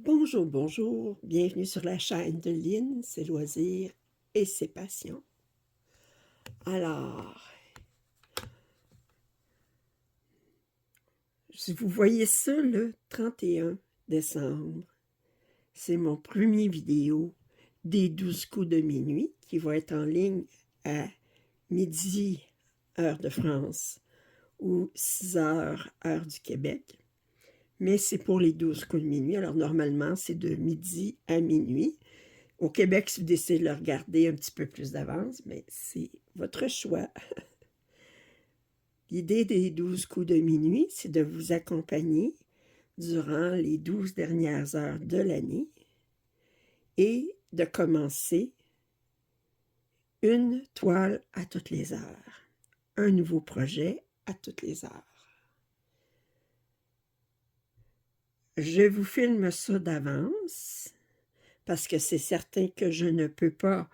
Bonjour, bonjour, bienvenue sur la chaîne de Lynn, ses loisirs et ses passions. Alors, si vous voyez ça le 31 décembre, c'est mon premier vidéo des 12 coups de minuit qui va être en ligne à midi, heure de France, ou 6 heures, heure du Québec. Mais c'est pour les 12 coups de minuit, alors normalement c'est de midi à minuit. Au Québec, si vous décidez de le regarder un petit peu plus d'avance, mais c'est votre choix. L'idée des 12 coups de minuit, c'est de vous accompagner durant les 12 dernières heures de l'année et de commencer une toile à toutes les heures, un nouveau projet à toutes les heures. Je vous filme ça d'avance parce que c'est certain que je ne peux pas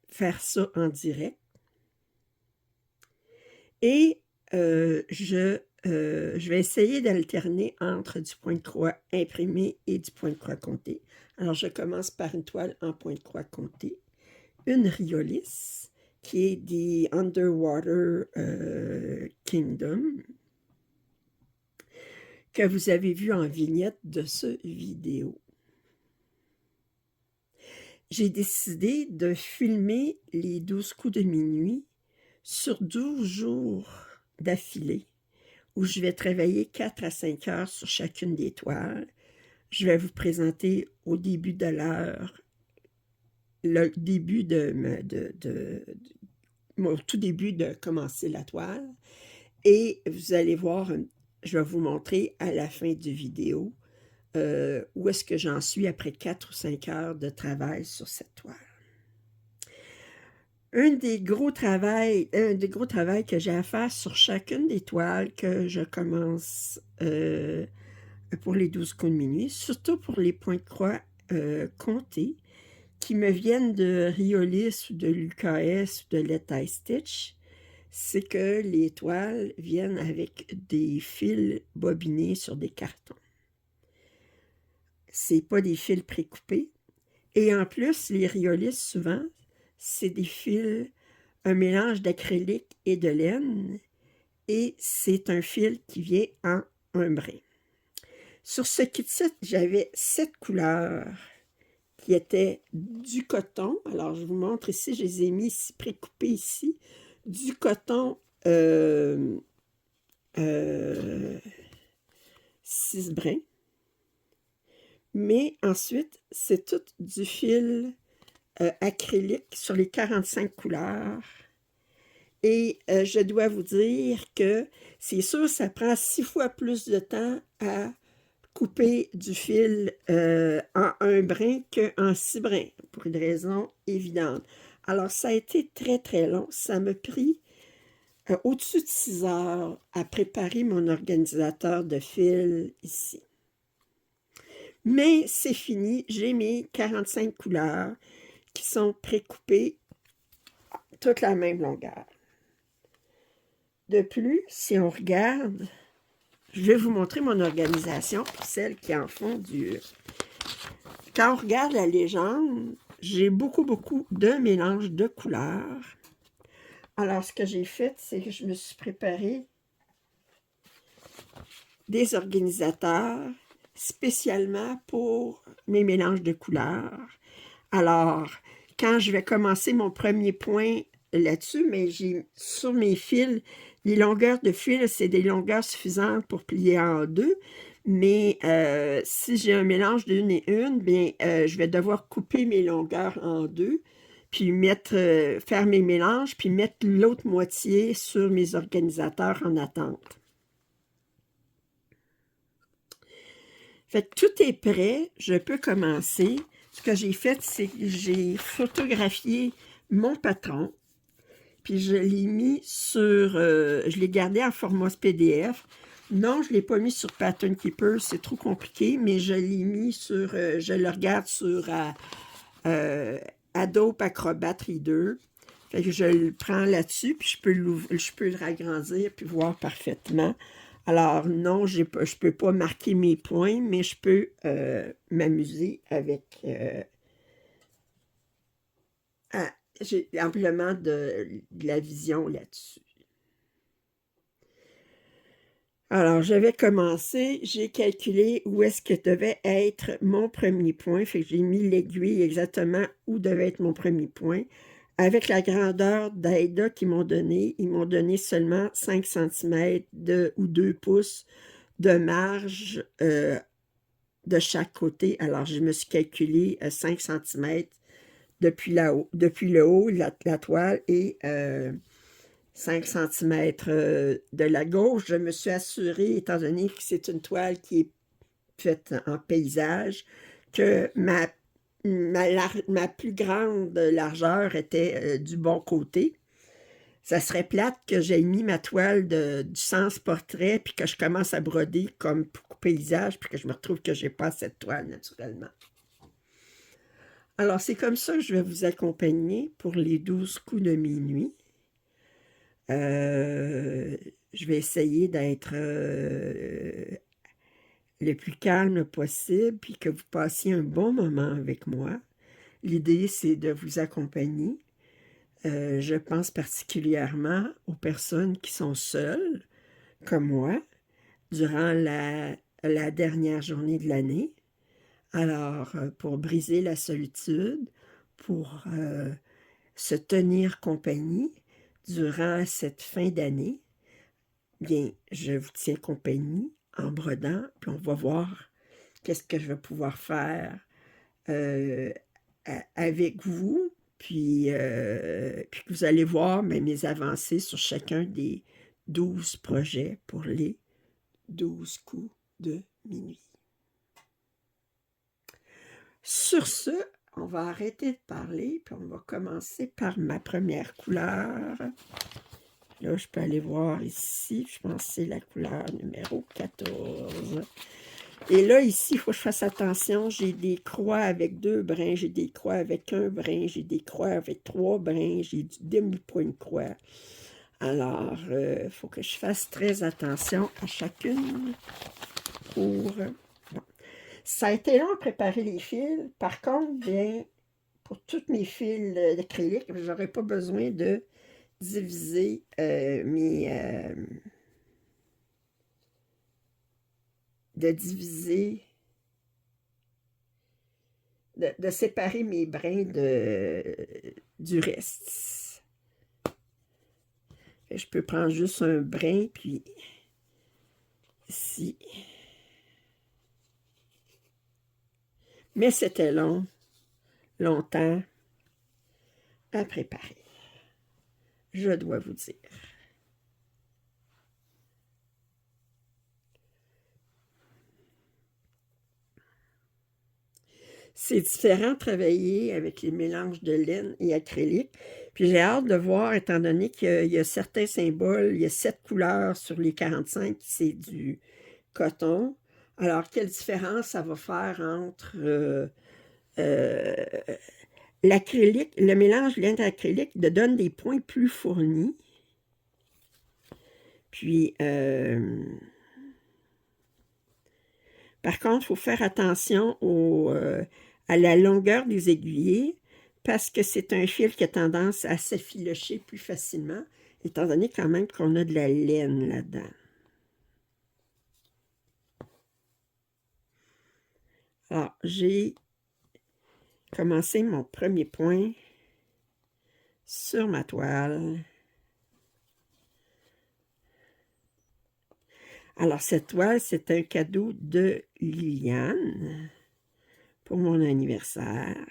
faire ça en direct. Et je vais essayer d'alterner entre du point de croix imprimé et du point de croix compté. Alors, je commence par une toile en point de croix compté, une Riolis, qui est des Underwater Kingdom, que vous avez vu en vignette de ce vidéo. J'ai décidé de filmer les 12 coups de minuit sur 12 jours d'affilée, où je vais travailler 4 à 5 heures sur chacune des toiles. Je vais vous présenter au début de l'heure, le début mon tout début de commencer la toile. Et vous allez voir, je vais vous montrer à la fin du vidéo où est-ce que j'en suis après 4 ou 5 heures de travail sur cette toile. Un des gros travails que j'ai à faire sur chacune des toiles que je commence pour les 12 coups de minuit, surtout pour les points de croix comptés, qui me viennent de Riolis ou de l'UKS ou de Let I Stitch, c'est que les toiles viennent avec des fils bobinés sur des cartons. C'est pas des fils précoupés. Et en plus, les Riolis, souvent, c'est des fils, un mélange d'acrylique et de laine, et c'est un fil qui vient en un brin. Sur ce kit-set, j'avais 7 couleurs qui étaient du coton. Alors, je vous montre ici, je les ai mis ici, précoupés ici. Du coton 6 brins. Mais ensuite, c'est tout du fil acrylique sur les 45 couleurs. Et je dois vous dire que c'est sûr, ça prend 6 fois plus de temps à couper du fil en un brin qu'en 6 brins, pour une raison évidente. Alors, ça a été très, très long. Ça m'a pris au-dessus de 6 heures à préparer mon organisateur de fil ici. Mais c'est fini. J'ai mes 45 couleurs qui sont précoupées toute la même longueur. De plus, si on regarde, je vais vous montrer mon organisation pour celles qui en font du... Quand on regarde la légende, j'ai beaucoup de mélanges de couleurs. Alors, ce que j'ai fait, c'est que je me suis préparé des organisateurs spécialement pour mes mélanges de couleurs. Alors, quand je vais commencer mon premier point là-dessus, mais j'ai sur mes fils, les longueurs de fil, c'est des longueurs suffisantes pour plier en deux. Mais si j'ai un mélange d'une et une, bien, je vais devoir couper mes longueurs en deux, puis faire mes mélanges, puis mettre l'autre moitié sur mes organisateurs en attente. Fait que tout est prêt, je peux commencer. Ce que j'ai fait, c'est que j'ai photographié mon patron, puis je l'ai mis sur... je l'ai gardé en format PDF. Non, je ne l'ai pas mis sur Pattern Keeper, c'est trop compliqué, mais je l'ai mis sur... je le regarde sur Adobe Acrobat Reader. Fait que je le prends là-dessus, puis je peux le ragrandir, puis voir parfaitement. Alors non, je ne peux pas marquer mes points, mais je peux m'amuser avec... j'ai amplement de la vision là-dessus. Alors, j'avais commencé, j'ai calculé où est-ce que devait être mon premier point. Fait que j'ai mis l'aiguille exactement où devait être mon premier point. Avec la grandeur d'AIDA qu'ils m'ont donné, ils m'ont donné seulement 5 cm ou 2 pouces de marge de chaque côté. Alors, je me suis calculé 5 cm depuis le haut, la toile, et 5 cm de la gauche. Je me suis assurée, étant donné que c'est une toile qui est faite en paysage, que ma plus grande largeur était du bon côté. Ça serait plate que j'aie mis ma toile du sens portrait, puis que je commence à broder comme pour paysage, puis que je me retrouve que je n'ai pas cette toile naturellement. Alors, c'est comme ça que je vais vous accompagner pour les 12 coups de minuit. Je vais essayer d'être le plus calme possible, puis que vous passiez un bon moment avec moi. L'idée, c'est de vous accompagner. Je pense particulièrement aux personnes qui sont seules, comme moi, durant la dernière journée de l'année. Alors, pour briser la solitude, pour se tenir compagnie durant cette fin d'année, bien, je vous tiens compagnie en brodant, puis on va voir qu'est-ce que je vais pouvoir faire avec vous, puis que vous allez voir mes avancées sur chacun des 12 projets pour les 12 coups de minuit. Sur ce, on va arrêter de parler, puis on va commencer par ma première couleur. Là, je peux aller voir ici, je pense que c'est la couleur numéro 14. Et là, ici, il faut que je fasse attention, j'ai des croix avec 2 brins, j'ai des croix avec 1 brin, j'ai des croix avec 3 brins, j'ai du demi-point de croix. Alors, il faut que je fasse très attention à chacune pour... Bon. Ça a été long à préparer les fils. Par contre, bien, pour tous mes fils d'acrylique, je n'aurai pas besoin de diviser de séparer mes brins du reste. Je peux prendre juste un brin, puis ici. Mais c'était longtemps à préparer, je dois vous dire. C'est différent de travailler avec les mélanges de laine et acrylique. Puis j'ai hâte de voir, étant donné qu'il y a certains symboles, il y a 7 couleurs sur les 45, c'est du coton. Alors, quelle différence ça va faire entre l'acrylique, le mélange laine et acrylique donne des points plus fournis. Puis, par contre, il faut faire attention à la longueur des aiguillets parce que c'est un fil qui a tendance à s'effilocher plus facilement, étant donné quand même qu'on a de la laine là-dedans. Alors, j'ai commencé mon premier point sur ma toile. Alors, cette toile, c'est un cadeau de Liliane pour mon anniversaire.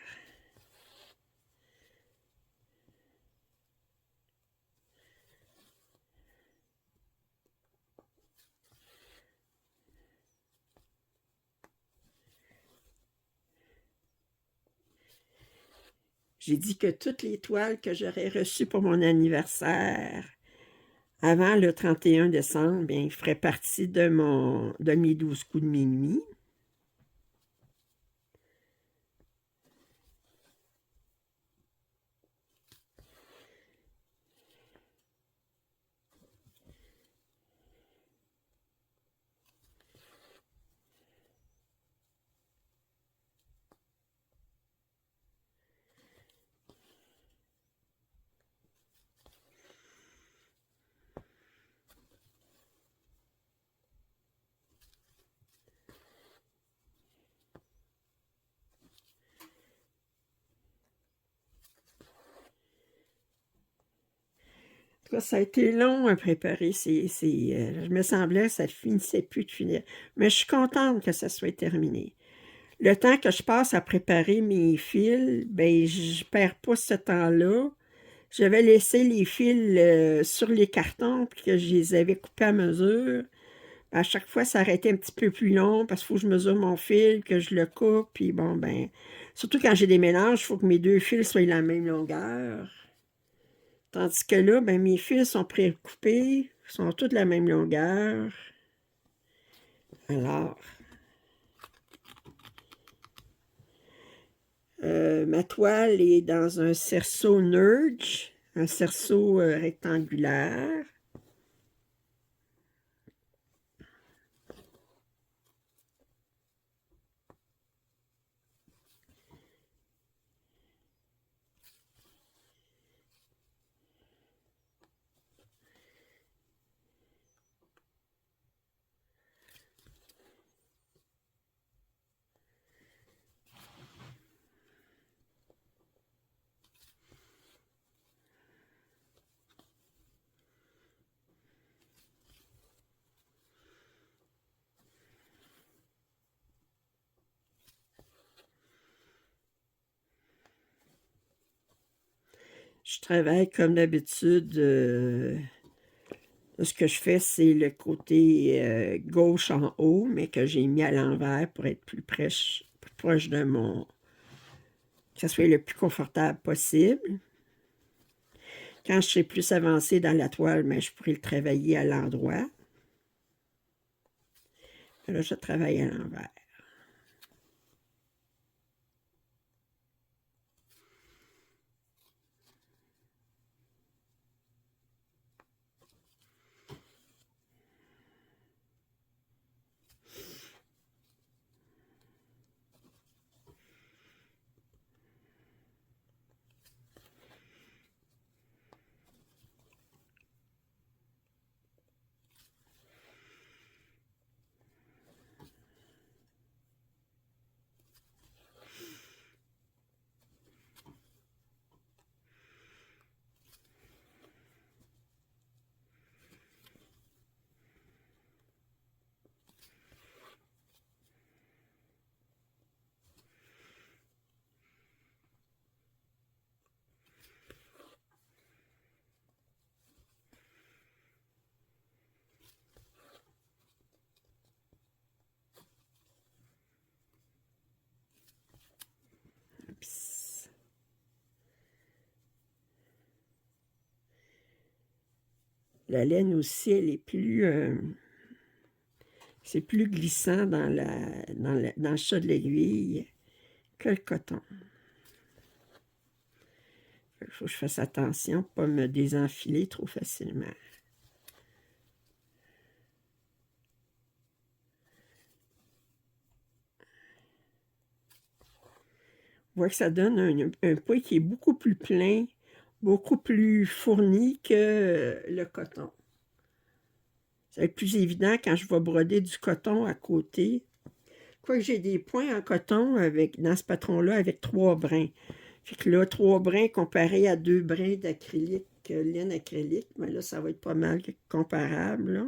J'ai dit que toutes les toiles que j'aurais reçues pour mon anniversaire avant le 31 décembre, bien, ils feraient partie de mes 12 coups de minuit. cas, ça a été long à préparer. Je me semblait que ça ne finissait plus de finir. Mais je suis contente que ça soit terminé. Le temps que je passe à préparer mes fils, ben, je perds pas ce temps-là. J'avais laissé les fils sur les cartons, puis que je les avais coupés à mesure. À chaque fois, ça aurait été un petit peu plus long parce qu'il faut que je mesure mon fil, que je le coupe, puis bon, ben, surtout quand j'ai des mélanges, il faut que mes deux fils soient de la même longueur. Tandis que là, ben, mes fils sont précoupés, sont tous de la même longueur. Alors, ma toile est dans un cerceau Nurge, un cerceau rectangulaire. Je travaille comme d'habitude. Ce que je fais, c'est le côté gauche en haut, mais que j'ai mis à l'envers pour être plus proche de mon... que ça soit le plus confortable possible. Quand je serai plus avancé dans la toile, ben, je pourrai le travailler à l'endroit. Là, je travaille à l'envers. Oups. La laine aussi, elle est plus... c'est plus glissant dans le chat de l'aiguille que le coton. Il faut que je fasse attention pour ne pas me désenfiler trop facilement. On voit que ça donne un poids qui est beaucoup plus plein, beaucoup plus fourni que le coton. Ça va être plus évident quand je vais broder du coton à côté. Quoique j'ai des points en coton dans ce patron-là avec 3 brins. Fait que là, 3 brins comparés à 2 brins d'acrylique, laine acrylique, mais là, ça va être pas mal comparable, là.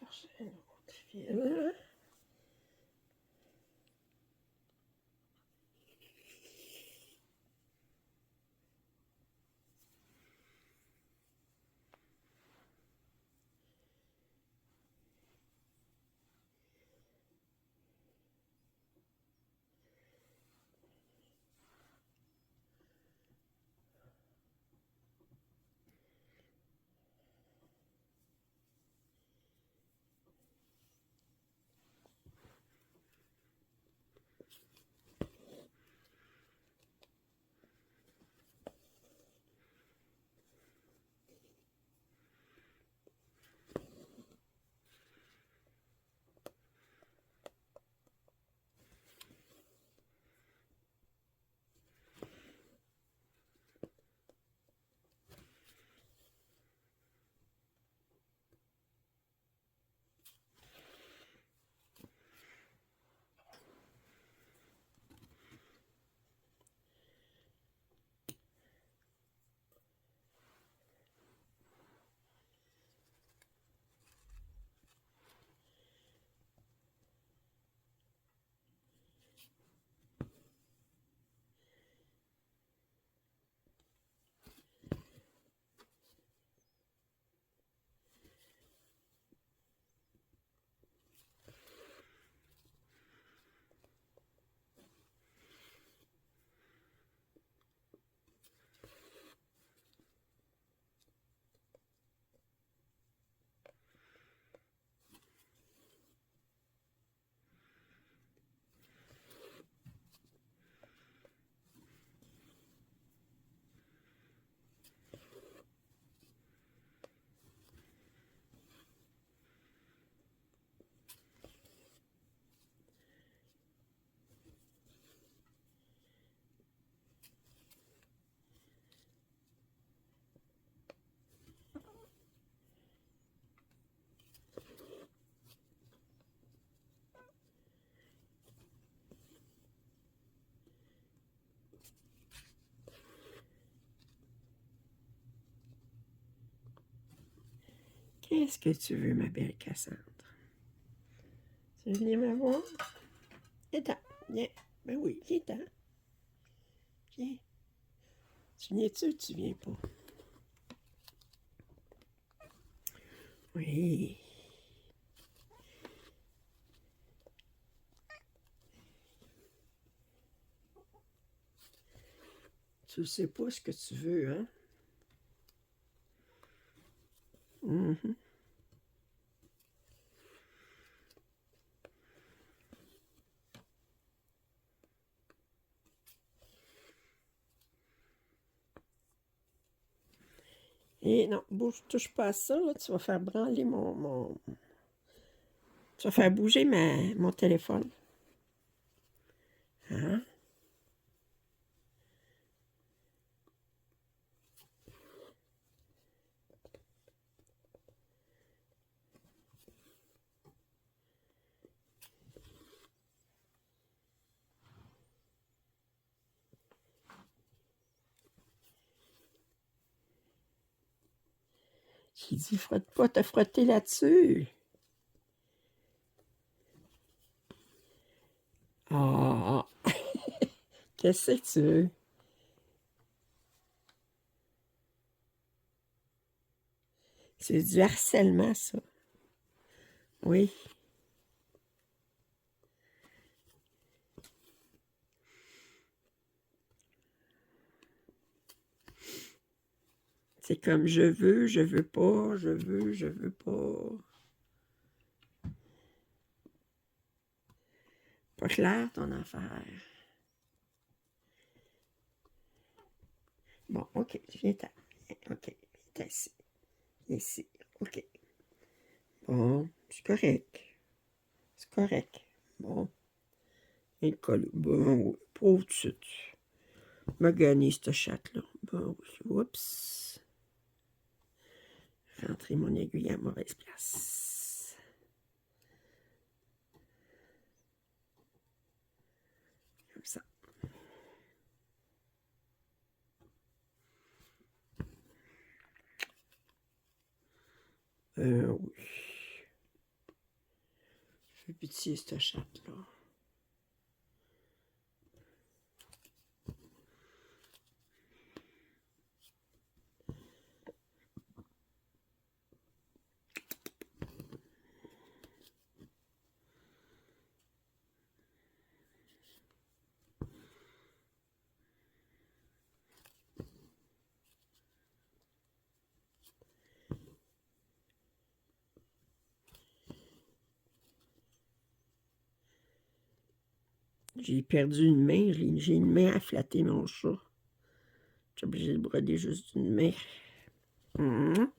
chercher un autre fil. Qu'est-ce que tu veux, ma belle Cassandre? Tu veux venir me voir? Viens-t'en, viens. Ben oui, viens-t'en. Viens. Tu viens-tu ou tu viens pas? Oui. Tu sais pas ce que tu veux, hein? Mhm. Et non, bouge, touche pas à ça, là, tu vas faire branler Tu vas faire bouger mon téléphone. Hein? J'ai dit, frotte pas, t'as frotté là-dessus. Ah, qu'est-ce que tu veux? C'est du harcèlement, ça. Oui. C'est comme je veux pas, je veux pas. Pas clair ton affaire. Bon, OK, viens-t'en. OK, viens ici. Viens ici. OK. Bon, c'est correct. C'est correct. Bon. Un col. Bon, oui. Pauvre petite. M'a gagné cette chatte-là. Bon, oui. Oups. Rentrer mon aiguille à mauvaise place. Comme ça. Oui. pitié, cette chatte-là. J'ai perdu une main, j'ai une main à flatter mon chat. Je suis obligée de broder juste une main. Hein?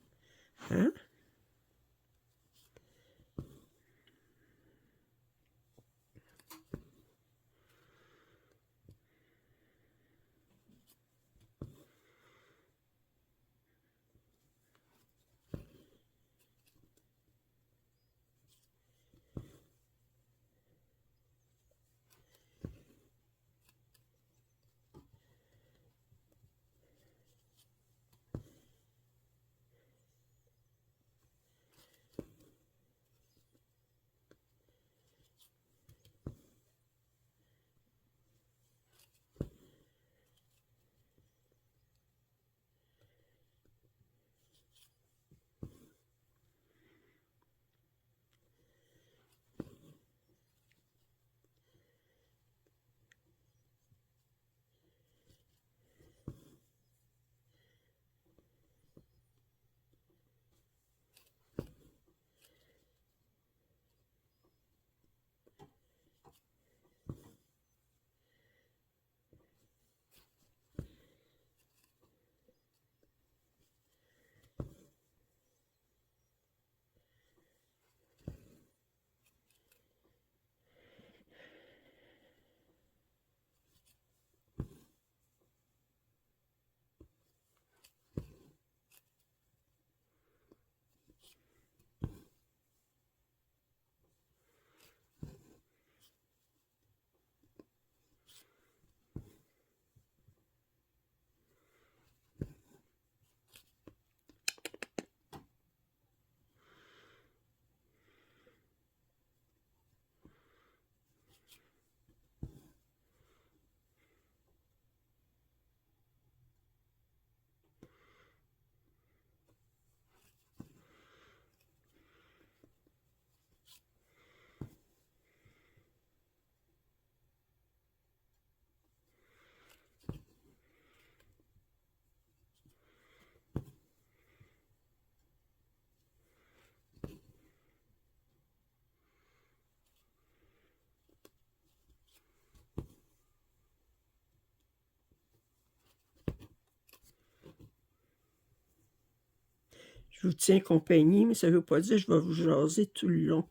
Je vous tiens compagnie, mais ça ne veut pas dire que je vais vous jaser tout le long.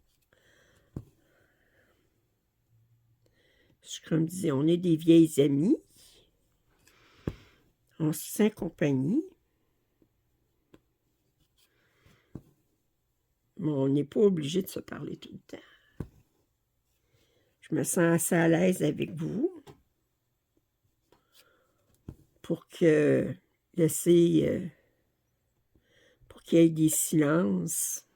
Comme je disais, on est des vieilles amies. On se tient compagnie. Mais on n'est pas obligé de se parler tout le temps. Je me sens assez à l'aise avec vous pour que laisser pour qu'il y ait des silences.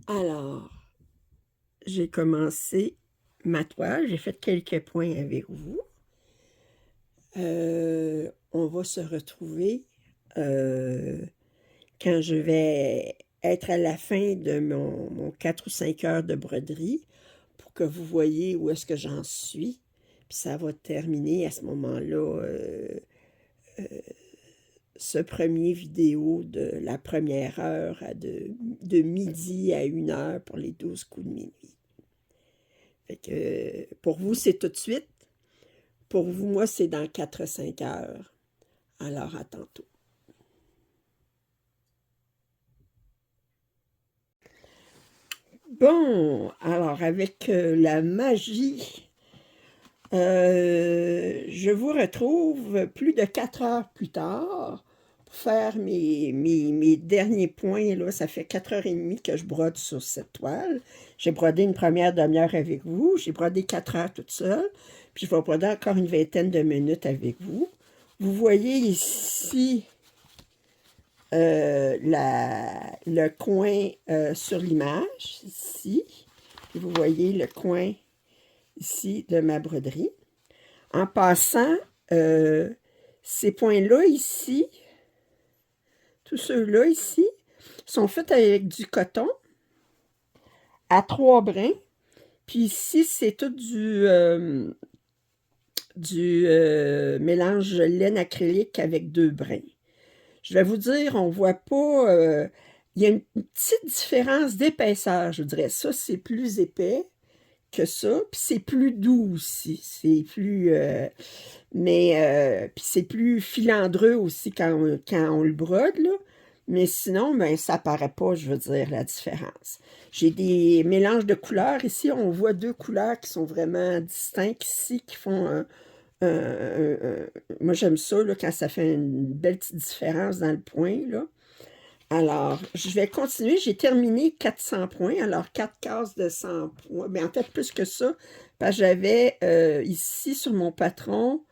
Alors, j'ai commencé ma toile, j'ai fait quelques points avec vous. On va se retrouver quand je vais être à la fin de mon 4 ou 5 heures de broderie pour que vous voyez où est-ce que j'en suis. Puis ça va terminer à ce moment-là ce premier vidéo de la première heure de midi à 1 heure pour les 12 coups de minuit. Fait que pour vous, c'est tout de suite. Pour vous, moi, c'est dans 4-5 heures. Alors, à tantôt. Bon, alors avec la magie, je vous retrouve plus de 4 heures plus tard pour faire mes derniers points. Là, ça fait 4h30 que je brode sur cette toile. J'ai brodé une première demi-heure avec vous. J'ai brodé 4 heures toute seule. Puis je vais broder encore une vingtaine de minutes avec vous. Vous voyez ici le coin sur l'image, ici. Puis vous voyez le coin ici de ma broderie. En passant, ces points-là ici, tous ceux-là ici, sont faits avec du coton à 3 brins. Puis ici, c'est tout du mélange laine acrylique avec 2 brins. Je vais vous dire, on ne voit pas... il y a une petite différence d'épaisseur, je dirais. Ça, c'est plus épais que ça. Puis c'est plus doux aussi. C'est plus... puis c'est plus filandreux aussi quand on le brode, là. Mais sinon, ben, ça paraît pas, je veux dire, la différence. J'ai des mélanges de couleurs. Ici, on voit 2 couleurs qui sont vraiment distinctes ici, qui font moi, j'aime ça, là, quand ça fait une belle petite différence dans le point, là. Alors, je vais continuer. J'ai terminé 400 points. Alors, 4 cases de 100 points. Mais en fait, plus que ça, parce que j'avais ici, sur mon patron,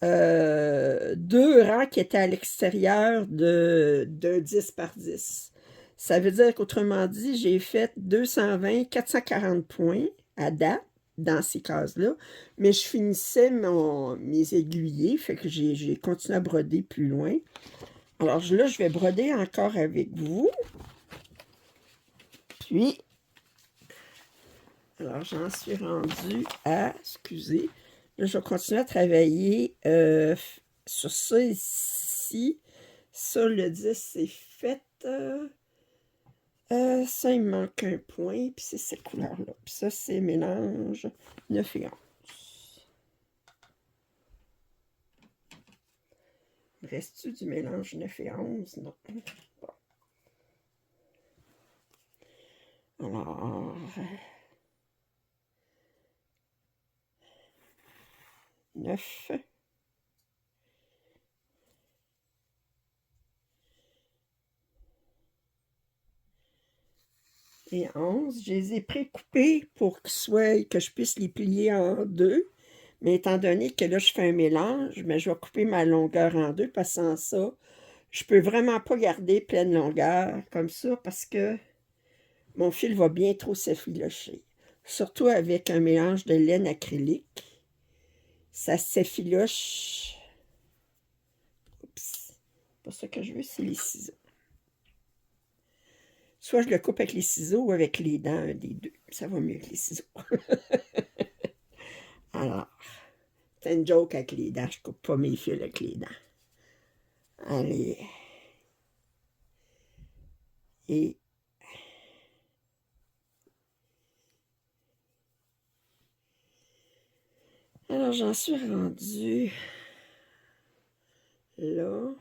2 rangs qui étaient à l'extérieur de 10 par 10. Ça veut dire qu'autrement dit, j'ai fait 220, 440 points à date dans ces cases-là, mais je finissais mes aiguillés, fait que j'ai continué à broder plus loin. Alors là, je vais broder encore avec vous. Puis, alors j'en suis rendue à, excusez, là, je vais continuer à travailler sur ça ici. Ça, le 10, c'est fait. Ça, il me manque un point, puis c'est cette couleur-là. Puis ça, c'est mélange 9 et 11. Reste-tu du mélange 9 et 11? Non. Bon. Alors... 9. Et 11, je les ai précoupés pour que je puisse les plier en 2. Mais étant donné que là, je fais un mélange, mais je vais couper ma longueur en 2 parce que sans ça, je peux vraiment pas garder pleine longueur comme ça parce que mon fil va bien trop s'effilocher. Surtout avec un mélange de laine acrylique. Ça s'effiloche. Oups. Pas ça que je veux, c'est les ciseaux. Soit je le coupe avec les ciseaux ou avec les dents, un des deux. Ça va mieux que les ciseaux. Alors, c'est une joke avec les dents. Je coupe pas mes fils avec les dents. Allez. Et alors, j'en suis rendue là.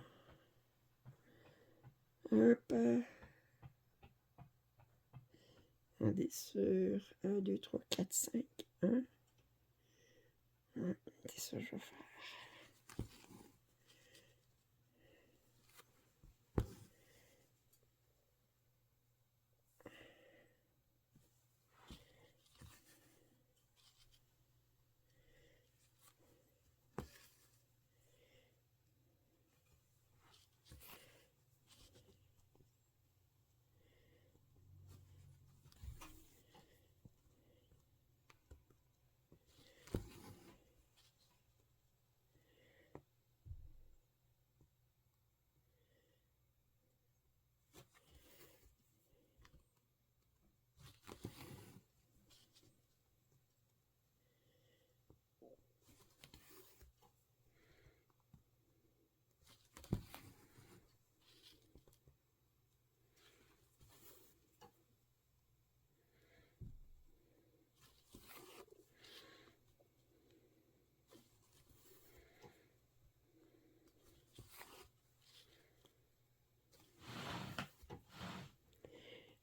Hop. On est sur 1, 2, 3, 4, 5. 1. C'est ça que je vais faire.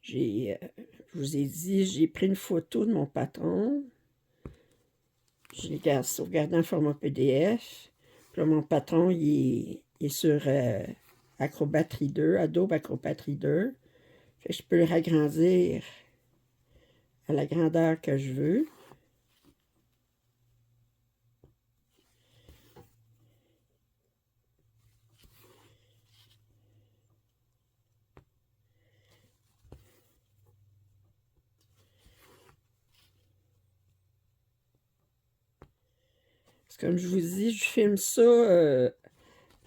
Je vous ai dit, j'ai pris une photo de mon patron. Je l'ai sauvegardé en format PDF. Puis là, mon patron, il est sur Acrobat Reader, Adobe Acrobat Reader. Fait que je peux le ragrandir à la grandeur que je veux. Comme je vous dis, je filme ça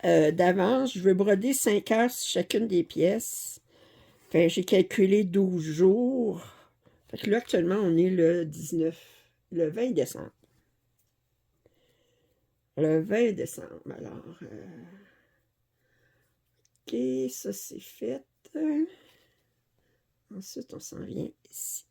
d'avance. Je veux broder 5 heures sur chacune des pièces. Fait j'ai calculé 12 jours. Fait que là, actuellement, on est le 20 décembre. Le 20 décembre, alors. OK, ça c'est fait. Ensuite, on s'en vient ici.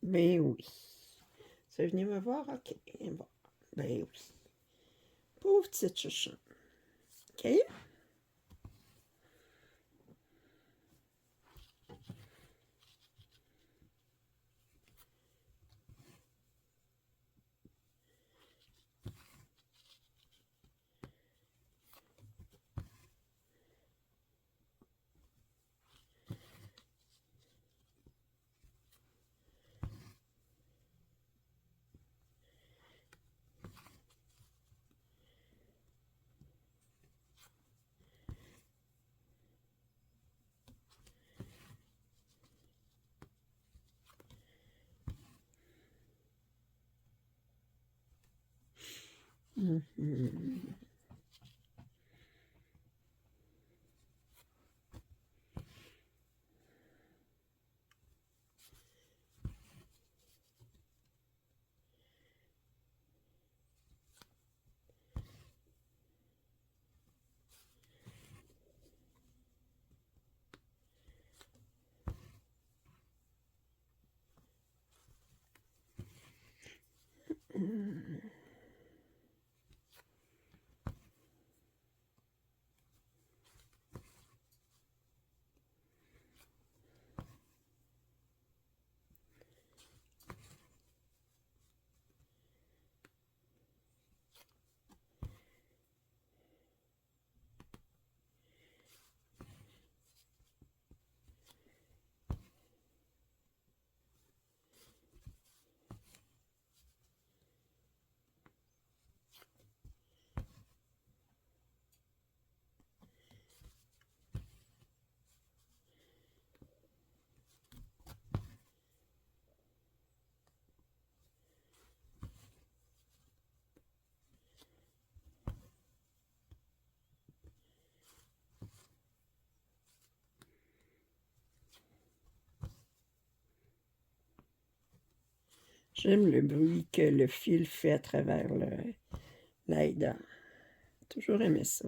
Ben oui. Ça venir me voir? OK. Bon. Ben oui. Pauvre petite chouchon. OK? Mhm. J'aime le bruit que le fil fait à travers l'aida. Toujours aimé ça.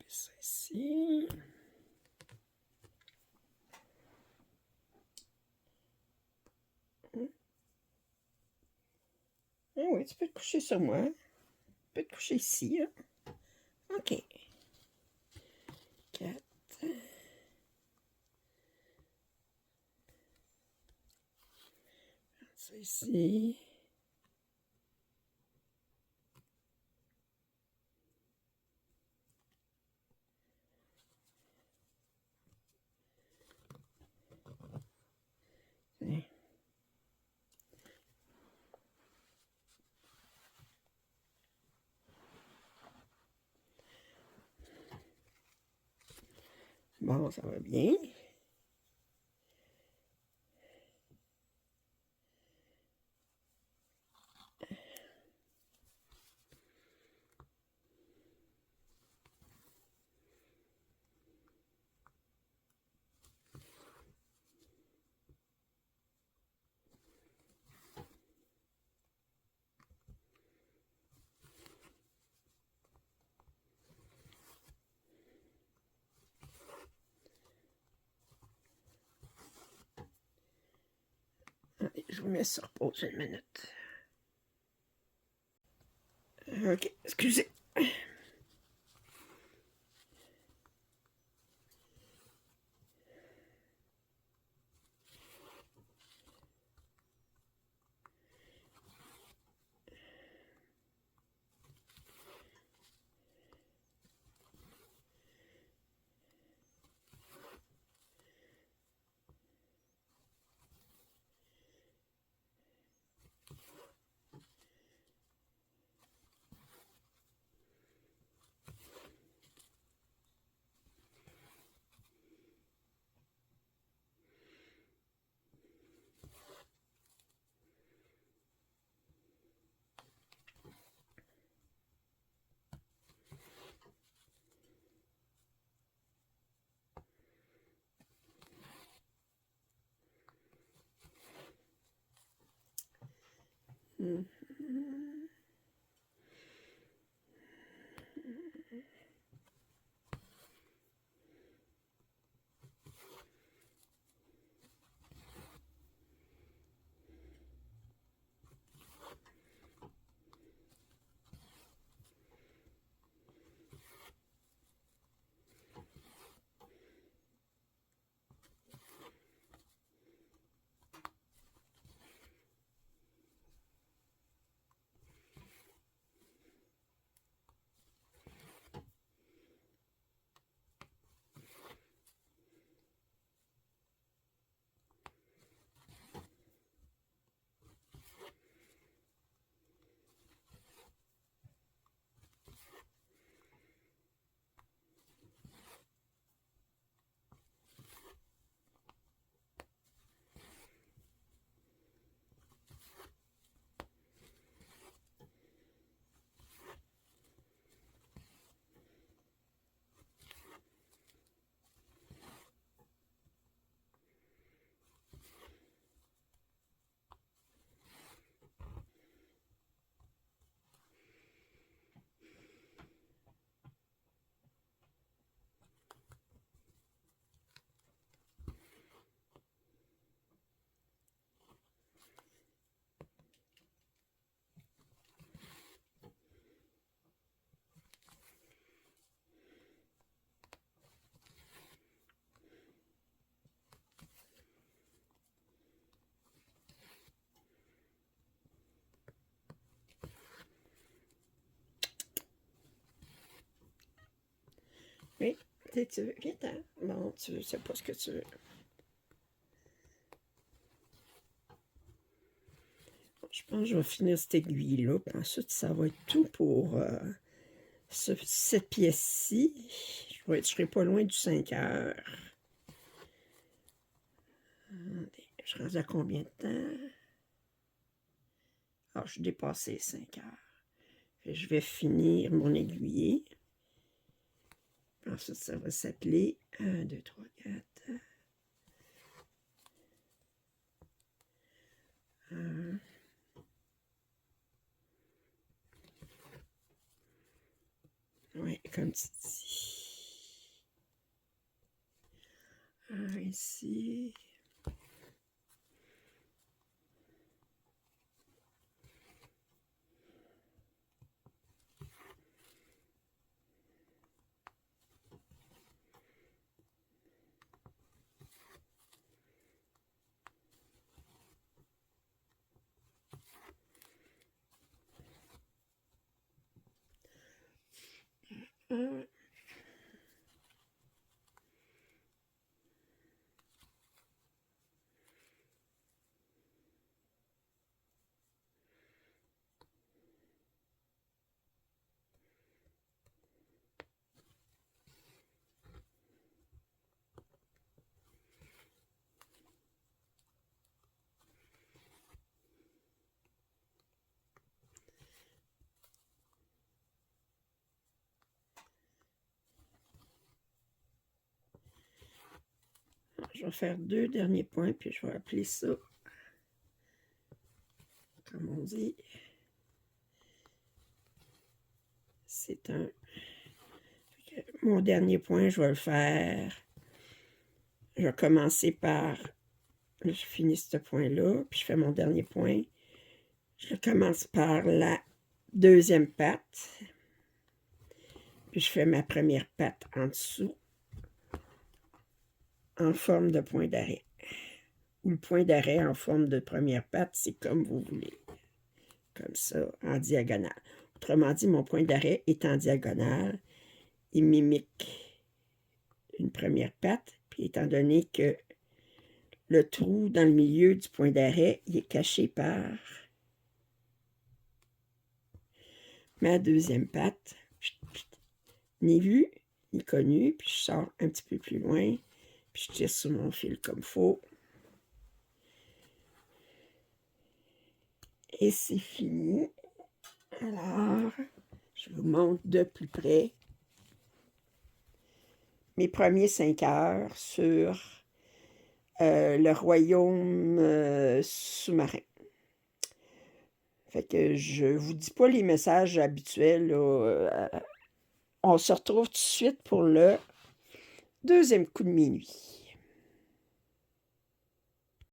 Ça ici. Ah oui, tu peux te coucher sur moi. Tu peux te coucher ici. Hein? OK. 4. Ça ici. Bon, ça va bien. Allez, je vous mets sur pause une minute. OK, excusez. Hmm. Oui, tu veux, viens-t'en. Bon, tu sais pas ce que tu veux. Je pense que je vais finir cette aiguille-là, puis ensuite, ça va être tout pour cette pièce-ci. Je serai pas loin du 5 heures. Je reste à combien de temps? Ah, je suis dépassé 5 heures. Je vais finir mon aiguillé. Ensuite, ça va s'atteler 1, 2, 3, 4. 1. Oui, comme tu dis. 1 ici. Je vais faire 2 derniers points, puis je vais appeler ça, comme on dit, c'est un... Mon dernier point, je vais le faire. Je vais commencer par... Je finis ce point-là, puis je fais mon dernier point. Je commence par la deuxième patte, puis je fais ma première patte en dessous, en forme de point d'arrêt. Ou le point d'arrêt en forme de première patte, c'est comme vous voulez. Comme ça, en diagonale. Autrement dit, mon point d'arrêt est en diagonale. Il mimique une première patte, puis étant donné que le trou dans le milieu du point d'arrêt, il est caché par ma deuxième patte. Ni vu, ni connu, puis je sors un petit peu plus loin, puis je tire sur mon fil comme il faut. Et c'est fini. Alors, je vous montre de plus près mes premiers 5 heures sur le royaume sous-marin. Fait que je vous dis pas les messages habituels. On se retrouve tout de suite pour le deuxième coup de minuit.